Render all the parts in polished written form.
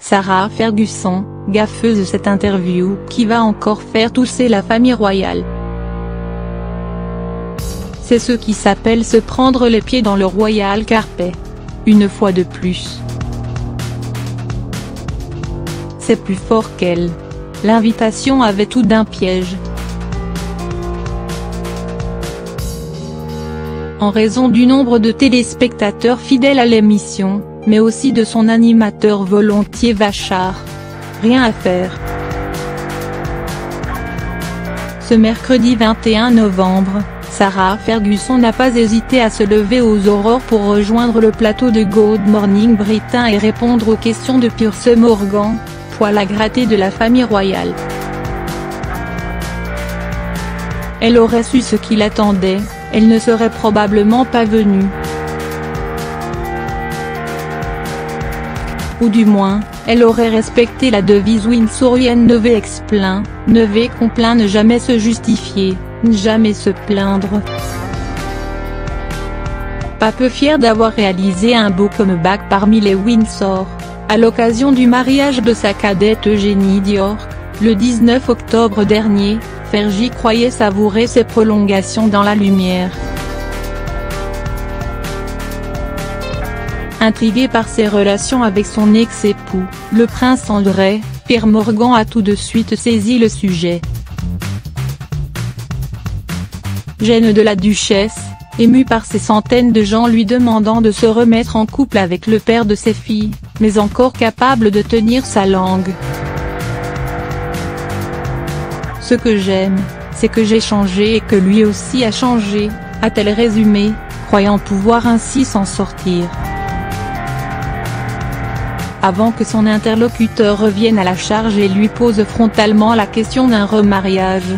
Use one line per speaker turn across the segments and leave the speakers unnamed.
Sarah Ferguson, gaffeuse de cette interview qui va encore faire tousser la famille royale. C'est ce qui s'appelle se prendre les pieds dans le royal carpet. Une fois de plus. C'est plus fort qu'elle. L'invitation avait tout d'un piège. En raison du nombre de téléspectateurs fidèles à l'émission, mais aussi de son animateur volontiers vachard. Rien à faire. Ce mercredi 21 novembre, Sarah Ferguson n'a pas hésité à se lever aux aurores pour rejoindre le plateau de Good Morning Britain et répondre aux questions de Piers Morgan, poil à gratter de la famille royale. Elle aurait su ce qui l'attendait, elle ne serait probablement pas venue. Ou du moins, elle aurait respecté la devise windsorienne ne explain, ne complain, ne jamais se justifier, ne jamais se plaindre. Pas peu fière d'avoir réalisé un beau comeback parmi les Windsor, à l'occasion du mariage de sa cadette Eugénie d'York, le 19 octobre dernier, Fergie croyait savourer ses prolongations dans la lumière. Intrigué par ses relations avec son ex-époux, le prince André, Piers Morgan a tout de suite saisi le sujet. Gêne de la duchesse, émue par ces centaines de gens lui demandant de se remettre en couple avec le père de ses filles, mais encore capable de tenir sa langue. Ce que j'aime, c'est que j'ai changé et que lui aussi a changé, a-t-elle résumé, croyant pouvoir ainsi s'en sortir. Avant que son interlocuteur revienne à la charge et lui pose frontalement la question d'un remariage.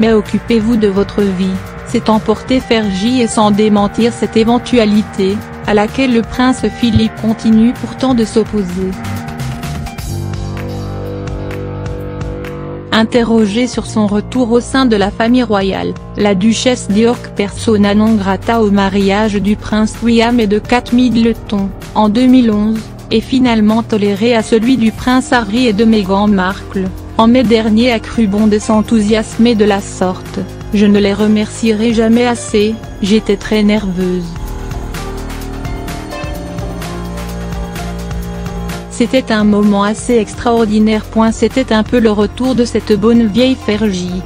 Mais occupez-vous de votre vie, s'est emporté Fergie et sans démentir cette éventualité, à laquelle le prince Philippe continue pourtant de s'opposer. Interrogée sur son retour au sein de la famille royale, la duchesse d'York persona non grata au mariage du prince William et de Kate Middleton, en 2011, et finalement tolérée à celui du prince Harry et de Meghan Markle, en mai dernier, a cru bon de s'enthousiasmer de la sorte. « Je ne les remercierai jamais assez, j'étais très nerveuse. C'était un moment assez extraordinaire. C'était un peu le retour de cette bonne vieille Fergie.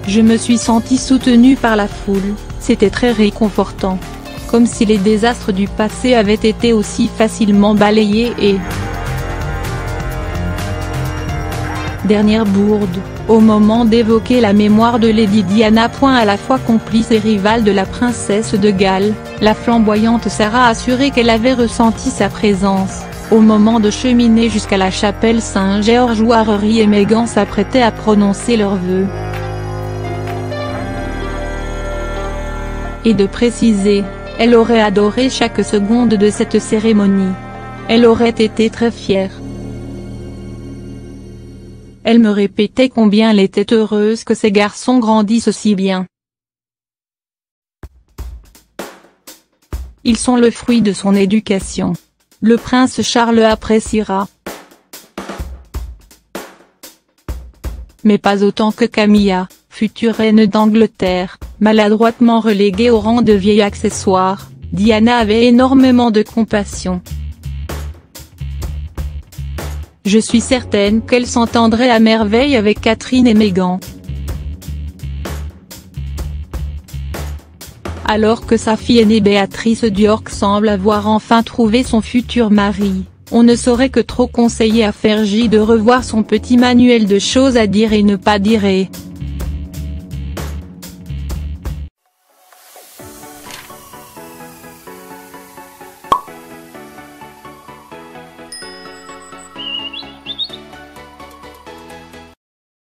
Je me suis sentie soutenue par la foule, c'était très réconfortant. Comme si les désastres du passé avaient été aussi facilement balayés et… » Dernière bourde, au moment d'évoquer la mémoire de Lady Diana. À la fois complice et rivale de la princesse de Galles, la flamboyante Sarah a assuré qu'elle avait ressenti sa présence, au moment de cheminer jusqu'à la chapelle Saint-Georges où Harry et Meghan s'apprêtaient à prononcer leurs vœux. Et de préciser, elle aurait adoré chaque seconde de cette cérémonie. Elle aurait été très fière. Elle me répétait combien elle était heureuse que ses garçons grandissent aussi bien. Ils sont le fruit de son éducation. Le prince Charles appréciera. Mais pas autant que Camilla, future reine d'Angleterre, maladroitement reléguée au rang de vieil accessoire. Diana avait énormément de compassion. Je suis certaine qu'elle s'entendrait à merveille avec Catherine et Meghan. Alors que sa fille aînée Béatrice d'York semble avoir enfin trouvé son futur mari, on ne saurait que trop conseiller à Fergie de revoir son petit manuel de choses à dire et ne pas dire.